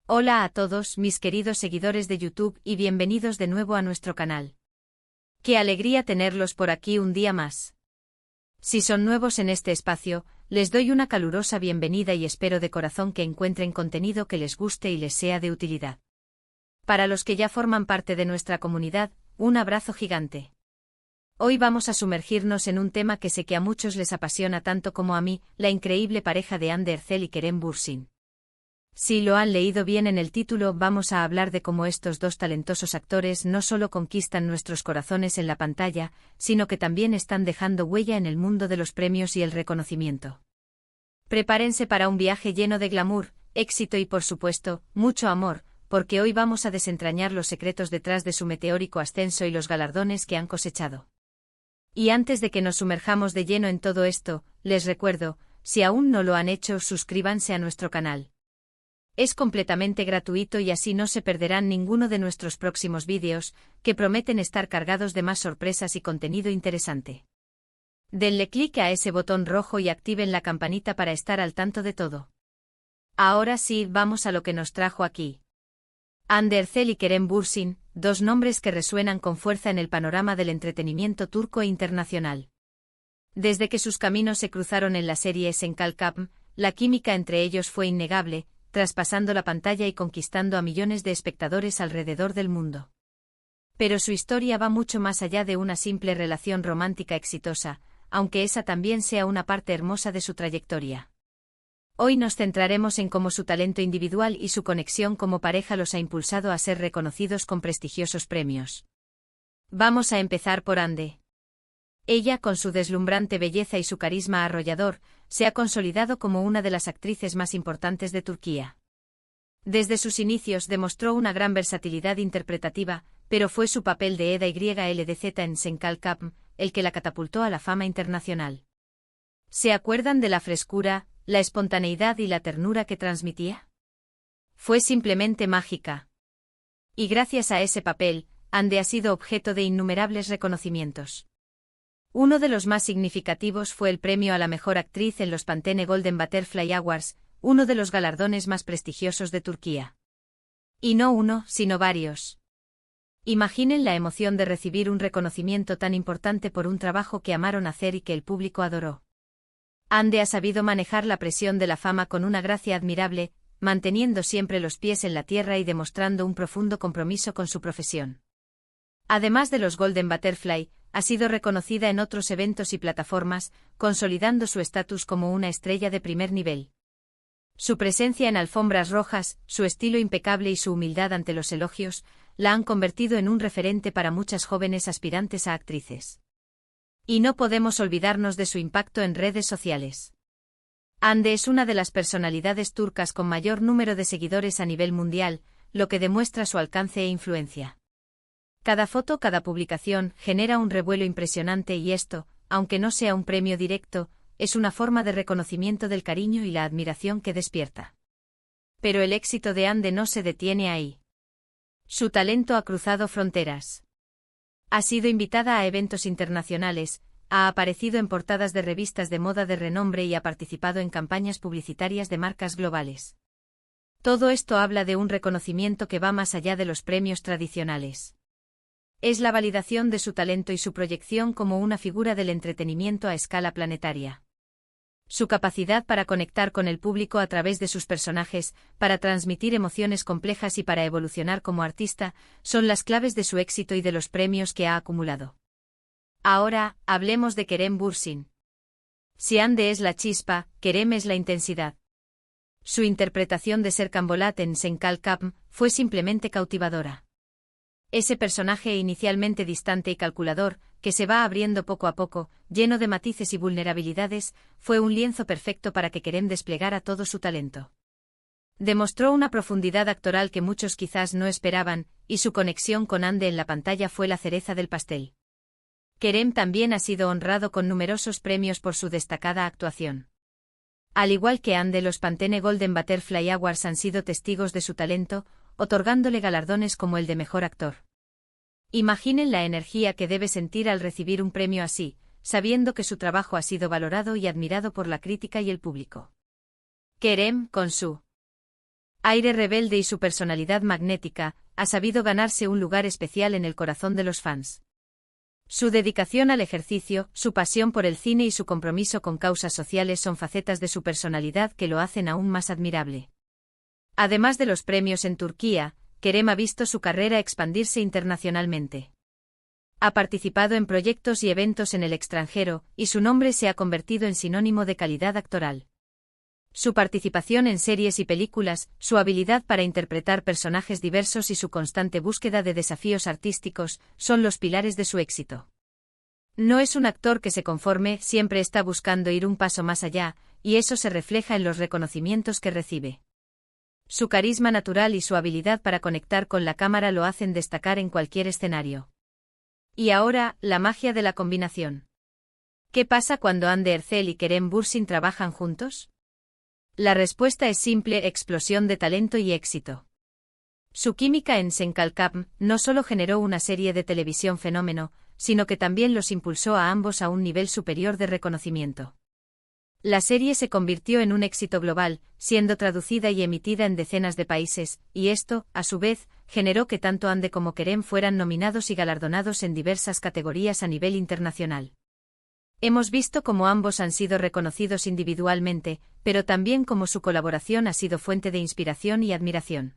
Hola a todos mis queridos seguidores de YouTube y bienvenidos de nuevo a nuestro canal. Qué alegría tenerlos por aquí un día más. Si son nuevos en este espacio, les doy una calurosa bienvenida y espero de corazón que encuentren contenido que les guste y les sea de utilidad. Para los que ya forman parte de nuestra comunidad, un abrazo gigante. Hoy vamos a sumergirnos en un tema que sé que a muchos les apasiona tanto como a mí, la increíble pareja de Anne Derzel y Kerem Bürsin. Si lo han leído bien en el título, vamos a hablar de cómo estos dos talentosos actores no solo conquistan nuestros corazones en la pantalla, sino que también están dejando huella en el mundo de los premios y el reconocimiento. Prepárense para un viaje lleno de glamour, éxito y por supuesto, mucho amor, porque hoy vamos a desentrañar los secretos detrás de su meteórico ascenso y los galardones que han cosechado. Y antes de que nos sumerjamos de lleno en todo esto, les recuerdo, si aún no lo han hecho, suscríbanse a nuestro canal. Es completamente gratuito y así no se perderán ninguno de nuestros próximos vídeos, que prometen estar cargados de más sorpresas y contenido interesante. Denle clic a ese botón rojo y activen la campanita para estar al tanto de todo. Ahora sí, vamos a lo que nos trajo aquí. Anne Derzel y Kerem Bürsin, dos nombres que resuenan con fuerza en el panorama del entretenimiento turco e internacional. Desde que sus caminos se cruzaron en la serie Senkalkapm, la química entre ellos fue innegable, traspasando la pantalla y conquistando a millones de espectadores alrededor del mundo. Pero su historia va mucho más allá de una simple relación romántica exitosa, aunque esa también sea una parte hermosa de su trayectoria. Hoy nos centraremos en cómo su talento individual y su conexión como pareja los ha impulsado a ser reconocidos con prestigiosos premios. Vamos a empezar por Hande. Ella, con su deslumbrante belleza y su carisma arrollador, se ha consolidado como una de las actrices más importantes de Turquía. Desde sus inicios demostró una gran versatilidad interpretativa, pero fue su papel de Eda YLDZ en Senkalkapm el que la catapultó a la fama internacional. ¿Se acuerdan de la frescura, la espontaneidad y la ternura que transmitía? Fue simplemente mágica. Y gracias a ese papel, Hande ha sido objeto de innumerables reconocimientos. Uno de los más significativos fue el premio a la mejor actriz en los Pantene Golden Butterfly Awards, uno de los galardones más prestigiosos de Turquía. Y no uno, sino varios. Imaginen la emoción de recibir un reconocimiento tan importante por un trabajo que amaron hacer y que el público adoró. Hande ha sabido manejar la presión de la fama con una gracia admirable, manteniendo siempre los pies en la tierra y demostrando un profundo compromiso con su profesión. Además de los Golden Butterfly, ha sido reconocida en otros eventos y plataformas, consolidando su estatus como una estrella de primer nivel. Su presencia en alfombras rojas, su estilo impecable y su humildad ante los elogios, la han convertido en un referente para muchas jóvenes aspirantes a actrices. Y no podemos olvidarnos de su impacto en redes sociales. Hande es una de las personalidades turcas con mayor número de seguidores a nivel mundial, lo que demuestra su alcance e influencia. Cada foto, cada publicación, genera un revuelo impresionante y esto, aunque no sea un premio directo, es una forma de reconocimiento del cariño y la admiración que despierta. Pero el éxito de Hande no se detiene ahí. Su talento ha cruzado fronteras. Ha sido invitada a eventos internacionales, ha aparecido en portadas de revistas de moda de renombre y ha participado en campañas publicitarias de marcas globales. Todo esto habla de un reconocimiento que va más allá de los premios tradicionales. Es la validación de su talento y su proyección como una figura del entretenimiento a escala planetaria. Su capacidad para conectar con el público a través de sus personajes, para transmitir emociones complejas y para evolucionar como artista, son las claves de su éxito y de los premios que ha acumulado. Ahora, hablemos de Kerem Bürsin. Si Hande es la chispa, Kerem es la intensidad. Su interpretación de Serkan Bolat en Senkalkapm fue simplemente cautivadora. Ese personaje inicialmente distante y calculador, que se va abriendo poco a poco, lleno de matices y vulnerabilidades, fue un lienzo perfecto para que Kerem desplegara todo su talento. Demostró una profundidad actoral que muchos quizás no esperaban, y su conexión con Hande en la pantalla fue la cereza del pastel. Kerem también ha sido honrado con numerosos premios por su destacada actuación. Al igual que Hande, los Pantene Golden Butterfly Awards han sido testigos de su talento, otorgándole galardones como el de mejor actor. Imaginen la energía que debe sentir al recibir un premio así, sabiendo que su trabajo ha sido valorado y admirado por la crítica y el público. Kerem, con su aire rebelde y su personalidad magnética, ha sabido ganarse un lugar especial en el corazón de los fans. Su dedicación al ejercicio, su pasión por el cine y su compromiso con causas sociales son facetas de su personalidad que lo hacen aún más admirable. Además de los premios en Turquía, Kerem ha visto su carrera expandirse internacionalmente. Ha participado en proyectos y eventos en el extranjero, y su nombre se ha convertido en sinónimo de calidad actoral. Su participación en series y películas, su habilidad para interpretar personajes diversos y su constante búsqueda de desafíos artísticos son los pilares de su éxito. No es un actor que se conforme, siempre está buscando ir un paso más allá, y eso se refleja en los reconocimientos que recibe. Su carisma natural y su habilidad para conectar con la cámara lo hacen destacar en cualquier escenario. Y ahora, la magia de la combinación. ¿Qué pasa cuando Hande Erçel y Kerem Bürsin trabajan juntos? La respuesta es simple: explosión de talento y éxito. Su química en Sen Kalkam no solo generó una serie de televisión fenómeno, sino que también los impulsó a ambos a un nivel superior de reconocimiento. La serie se convirtió en un éxito global, siendo traducida y emitida en decenas de países, y esto, a su vez, generó que tanto Hande como Kerem fueran nominados y galardonados en diversas categorías a nivel internacional. Hemos visto cómo ambos han sido reconocidos individualmente, pero también cómo su colaboración ha sido fuente de inspiración y admiración.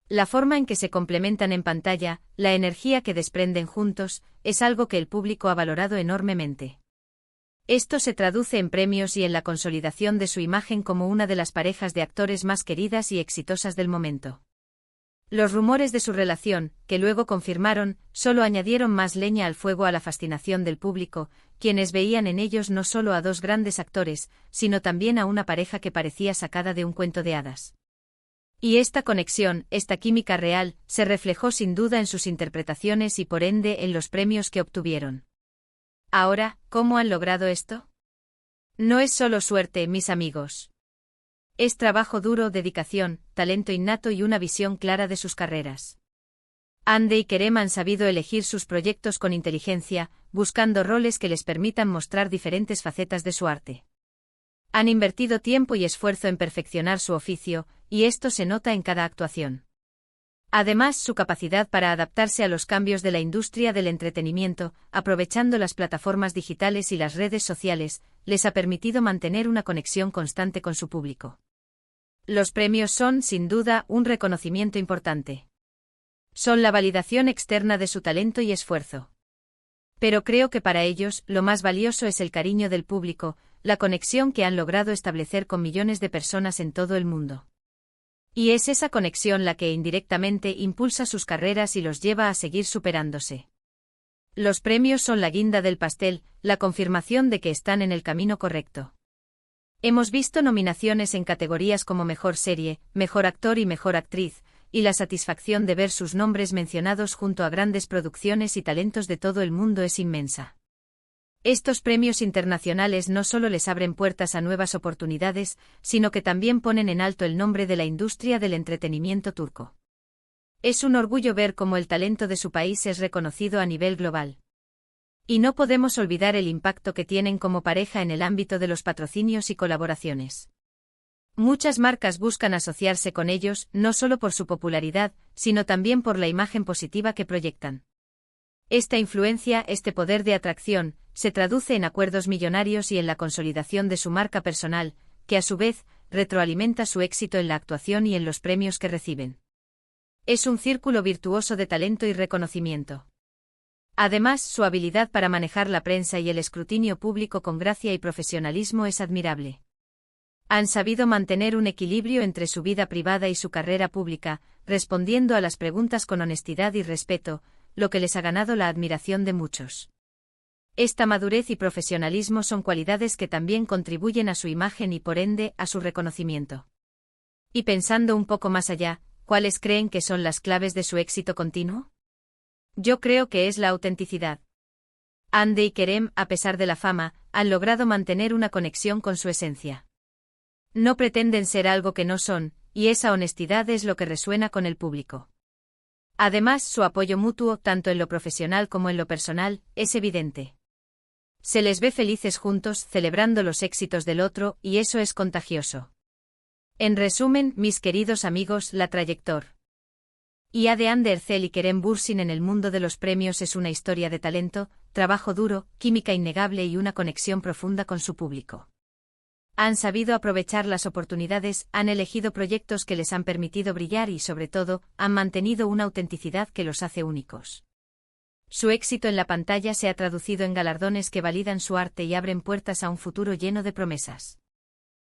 La forma en que se complementan en pantalla, la energía que desprenden juntos, es algo que el público ha valorado enormemente. Esto se traduce en premios y en la consolidación de su imagen como una de las parejas de actores más queridas y exitosas del momento. Los rumores de su relación, que luego confirmaron, solo añadieron más leña al fuego a la fascinación del público, quienes veían en ellos no solo a dos grandes actores, sino también a una pareja que parecía sacada de un cuento de hadas. Y esta conexión, esta química real, se reflejó sin duda en sus interpretaciones y por ende en los premios que obtuvieron. Ahora, ¿cómo han logrado esto? No es solo suerte, mis amigos. Es trabajo duro, dedicación, talento innato y una visión clara de sus carreras. Hande y Kerem han sabido elegir sus proyectos con inteligencia, buscando roles que les permitan mostrar diferentes facetas de su arte. Han invertido tiempo y esfuerzo en perfeccionar su oficio, y esto se nota en cada actuación. Además, su capacidad para adaptarse a los cambios de la industria del entretenimiento, aprovechando las plataformas digitales y las redes sociales, les ha permitido mantener una conexión constante con su público. Los premios son, sin duda, un reconocimiento importante. Son la validación externa de su talento y esfuerzo. Pero creo que para ellos, lo más valioso es el cariño del público, la conexión que han logrado establecer con millones de personas en todo el mundo. Y es esa conexión la que indirectamente impulsa sus carreras y los lleva a seguir superándose. Los premios son la guinda del pastel, la confirmación de que están en el camino correcto. Hemos visto nominaciones en categorías como Mejor Serie, Mejor Actor y Mejor Actriz, y la satisfacción de ver sus nombres mencionados junto a grandes producciones y talentos de todo el mundo es inmensa. Estos premios internacionales no solo les abren puertas a nuevas oportunidades, sino que también ponen en alto el nombre de la industria del entretenimiento turco. Es un orgullo ver cómo el talento de su país es reconocido a nivel global. Y no podemos olvidar el impacto que tienen como pareja en el ámbito de los patrocinios y colaboraciones. Muchas marcas buscan asociarse con ellos, no solo por su popularidad, sino también por la imagen positiva que proyectan. Esta influencia, este poder de atracción, se traduce en acuerdos millonarios y en la consolidación de su marca personal, que a su vez, retroalimenta su éxito en la actuación y en los premios que reciben. Es un círculo virtuoso de talento y reconocimiento. Además, su habilidad para manejar la prensa y el escrutinio público con gracia y profesionalismo es admirable. Han sabido mantener un equilibrio entre su vida privada y su carrera pública, respondiendo a las preguntas con honestidad y respeto, lo que les ha ganado la admiración de muchos. Esta madurez y profesionalismo son cualidades que también contribuyen a su imagen y por ende a su reconocimiento. Y pensando un poco más allá, ¿cuáles creen que son las claves de su éxito continuo? Yo creo que es la autenticidad. Hande y Kerem, a pesar de la fama, han logrado mantener una conexión con su esencia. No pretenden ser algo que no son, y esa honestidad es lo que resuena con el público. Además, su apoyo mutuo, tanto en lo profesional como en lo personal, es evidente. Se les ve felices juntos, celebrando los éxitos del otro, y eso es contagioso. En resumen, mis queridos amigos, la trayectoria de Ander Zell y Kerem Bürsin en el mundo de los premios es una historia de talento, trabajo duro, química innegable y una conexión profunda con su público. Han sabido aprovechar las oportunidades, han elegido proyectos que les han permitido brillar y, sobre todo, han mantenido una autenticidad que los hace únicos. Su éxito en la pantalla se ha traducido en galardones que validan su arte y abren puertas a un futuro lleno de promesas.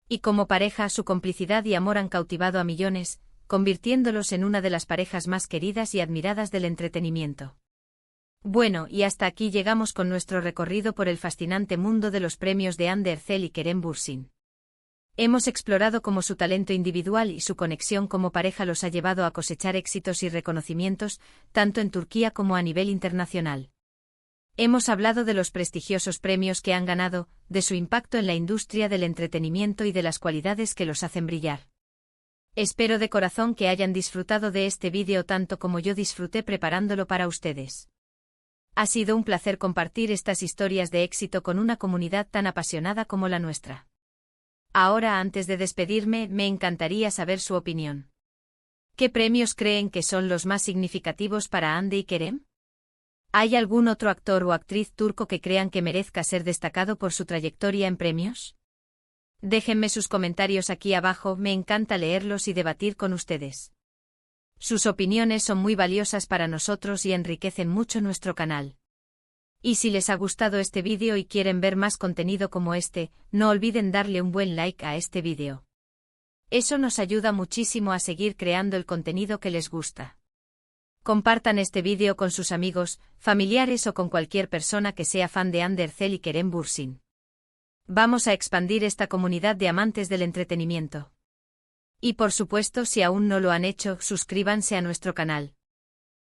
Y como pareja, su complicidad y amor han cautivado a millones, convirtiéndolos en una de las parejas más queridas y admiradas del entretenimiento. Bueno, y hasta aquí llegamos con nuestro recorrido por el fascinante mundo de los premios de Ander Zell y Kerem Bürsin. Hemos explorado cómo su talento individual y su conexión como pareja los ha llevado a cosechar éxitos y reconocimientos, tanto en Turquía como a nivel internacional. Hemos hablado de los prestigiosos premios que han ganado, de su impacto en la industria del entretenimiento y de las cualidades que los hacen brillar. Espero de corazón que hayan disfrutado de este vídeo tanto como yo disfruté preparándolo para ustedes. Ha sido un placer compartir estas historias de éxito con una comunidad tan apasionada como la nuestra. Ahora, antes de despedirme, me encantaría saber su opinión. ¿Qué premios creen que son los más significativos para Hande y Kerem? ¿Hay algún otro actor o actriz turco que crean que merezca ser destacado por su trayectoria en premios? Déjenme sus comentarios aquí abajo, me encanta leerlos y debatir con ustedes. Sus opiniones son muy valiosas para nosotros y enriquecen mucho nuestro canal. Y si les ha gustado este vídeo y quieren ver más contenido como este, no olviden darle un buen like a este vídeo. Eso nos ayuda muchísimo a seguir creando el contenido que les gusta. Compartan este vídeo con sus amigos, familiares o con cualquier persona que sea fan de Ander Zell y Kerem Bürsin. Vamos a expandir esta comunidad de amantes del entretenimiento. Y por supuesto, si aún no lo han hecho, suscríbanse a nuestro canal.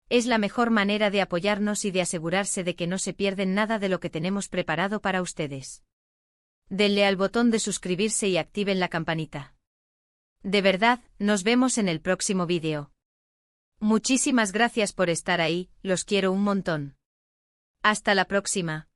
Es la mejor manera de apoyarnos y de asegurarse de que no se pierden nada de lo que tenemos preparado para ustedes. Denle al botón de suscribirse y activen la campanita. De verdad, nos vemos en el próximo vídeo. Muchísimas gracias por estar ahí, los quiero un montón. Hasta la próxima.